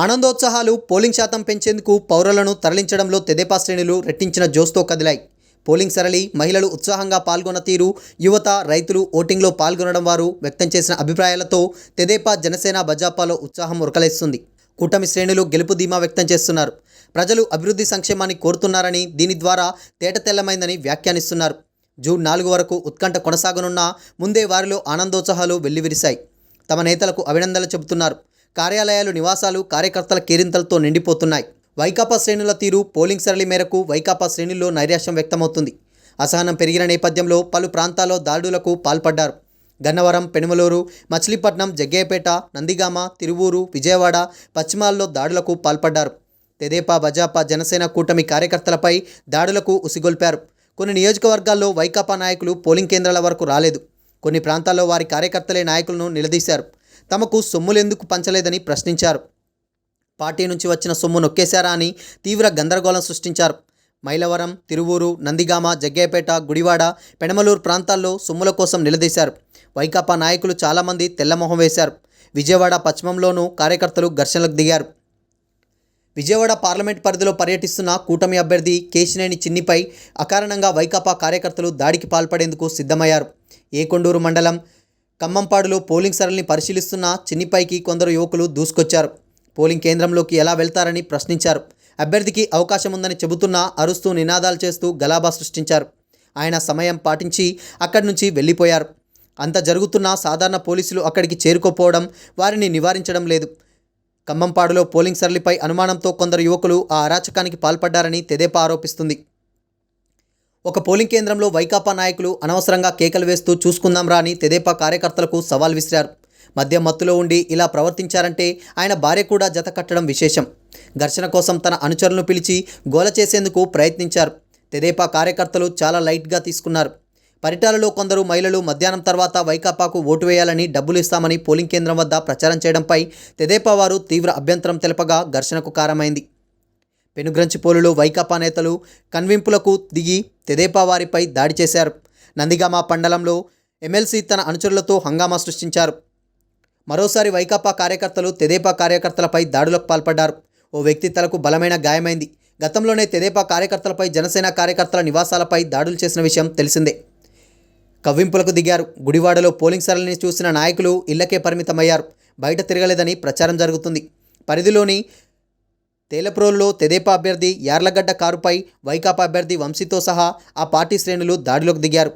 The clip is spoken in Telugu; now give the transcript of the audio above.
ఆనందోత్సాహాలు పోలింగ్ శాతం పెంచేందుకు పౌరులను తరలించడంలో తెదేపా శ్రేణులు రెట్టించిన జోస్తో కదిలాయి. పోలింగ్ సరళి, మహిళలు ఉత్సాహంగా పాల్గొన్న తీరు, యువత, రైతులు ఓటింగ్లో పాల్గొనడం వారు వ్యక్తం చేసిన అభిప్రాయాలతో తెదేపా, జనసేన, భాజపాలో ఉత్సాహం ఉరకలేస్తుంది. కూటమి శ్రేణులు గెలుపు ధీమా వ్యక్తం చేస్తున్నారు. ప్రజలు అభివృద్ధి సంక్షేమాన్ని కోరుతున్నారని, దీని ద్వారా తేటతెల్లమైందని వ్యాఖ్యానిస్తున్నారు. జూన్ 4 వరకు ఉత్కంఠ కొనసాగనున్నా ముందే వారిలో ఆనందోత్సాహాలు వెల్లివిరిశాయి. తమ నేతలకు అభినందనలు చెబుతున్నారు. కార్యాలయాలు, నివాసాలు కార్యకర్తల కేరింతలతో నిండిపోతున్నాయి. వైకాపా శ్రేణుల తీరు, పోలింగ్ సరళి మేరకు వైకాపా శ్రేణుల్లో నైరాశ్యం వ్యక్తమవుతుంది. అసహనం పెరిగిన నేపథ్యంలో పలు ప్రాంతాల్లో దాడులకు పాల్పడ్డారు. గన్నవరం, పెనుమలూరు, మచిలీపట్నం, జగ్గయ్యపేట, నందిగామ, తిరువూరు, విజయవాడ, పశ్చిమాల్లో దాడులకు పాల్పడ్డారు. తెదేపా, భాజపా, జనసేన కూటమి కార్యకర్తలపై దాడులకు ఉసిగొల్పారు. కొన్ని నియోజకవర్గాల్లో వైకాపా నాయకులు పోలింగ్ కేంద్రాల వరకు రాలేదు. కొన్ని ప్రాంతాల్లో వారి కార్యకర్తలే నాయకులను నిలదీశారు. తమకు సొమ్ములెందుకు పంచలేదని ప్రశ్నించారు. పార్టీ నుంచి వచ్చిన సొమ్ము నొక్కేశారా అని తీవ్ర గందరగోళం సృష్టించారు. మైలవరం, తిరువూరు, నందిగామ, జగ్గయ్యపేట, గుడివాడ, పెనమలూరు ప్రాంతాల్లో సొమ్ముల కోసం నిలదీశారు. వైకాపా నాయకులు చాలామంది తెల్లమొహం వేశారు. విజయవాడ పశ్చిమంలోనూ కార్యకర్తలు ఘర్షణలకు దిగారు. విజయవాడ పార్లమెంట్ పరిధిలో పర్యటిస్తున్న కూటమి అభ్యర్థి కేశినేని చిన్నిపై అకారణంగా వైకాపా కార్యకర్తలు దాడికి పాల్పడేందుకు సిద్ధమయ్యారు. ఏకొండూరు మండలం ఖమ్మంపాడులో పోలింగ్ సరళిని పరిశీలిస్తున్న చిన్నిపైకి కొందరు యువకులు దూసుకొచ్చారు. పోలింగ్ కేంద్రంలోకి ఎలా వెళ్తారని ప్రశ్నించారు. అభ్యర్థికి అవకాశం ఉందని చెబుతున్నా అరుస్తూ, నినాదాలు చేస్తూ గలాబా సృష్టించారు. ఆయన సమయం పాటించి అక్కడి నుంచి వెళ్ళిపోయారు. అంత జరుగుతున్నా సాధారణ పోలీసులు అక్కడికి చేరుకోపోవడం, వారిని నివారించడం లేదు. ఖమ్మంపాడులో పోలింగ్ సరళిపై అనుమానంతో కొందరు యువకులు ఆ అరాచకానికి పాల్పడ్డారని తెదేపా ఆరోపిస్తుంది. ఒక పోలింగ్ కేంద్రంలో వైకాపా నాయకులు అనవసరంగా కేకలు వేస్తూ చూసుకుందాం రా అని తెదేపా కార్యకర్తలకు సవాల్ విసిరారు. మద్యం మత్తులో ఉండి ఇలా ప్రవర్తించారంటే ఆయన భార్య కూడా జత కట్టడం విశేషం. ఘర్షణ కోసం తన అనుచరులను పిలిచి గోల చేసేందుకు ప్రయత్నించారు. తెదేపా కార్యకర్తలు చాలా లైట్గా తీసుకున్నారు. పరిటాలలో కొందరు మహిళలు మధ్యాహ్నం తర్వాత వైకాపాకు ఓటు వేయాలని డబ్బులు ఇస్తామని పోలింగ్ కేంద్రం వద్ద ప్రచారం చేయడంపై తెదేపా వారు తీవ్ర అభ్యంతరం తెలపగా ఘర్షణకు కారణమైంది. పెనుగ్రంచిపోలులో వైకాపా నేతలు కన్వింపులకు దిగి తెదేపా వారిపై దాడి చేశారు. నందిగామ మండలంలో ఎమ్మెల్సీ తన అనుచరులతో హంగామా సృష్టించారు. మరోసారి వైకాపా కార్యకర్తలు తెదేపా కార్యకర్తలపై దాడులకు పాల్పడ్డారు. ఓ వ్యక్తి తలకు బలమైన గాయమైంది. గతంలోనే తెదేపా కార్యకర్తలపై, జనసేన కార్యకర్తల నివాసాలపై దాడులు చేసిన విషయం తెలిసిందే. కవ్వింపులకు దిగారు. గుడివాడలో పోలింగ్ సరళిని చూసిన నాయకులు ఇళ్లకే పరిమితమయ్యారు. బయట తిరగలేదని ప్రచారం జరుగుతుంది. పరిధిలోని తేలప్రోలులో తెదేపా అభ్యర్థి యార్లగడ్డ కారుపై వైకాపా అభ్యర్థి వంశీతో సహా ఆ పార్టీ శ్రేణులు దాడిలోకి దిగారు.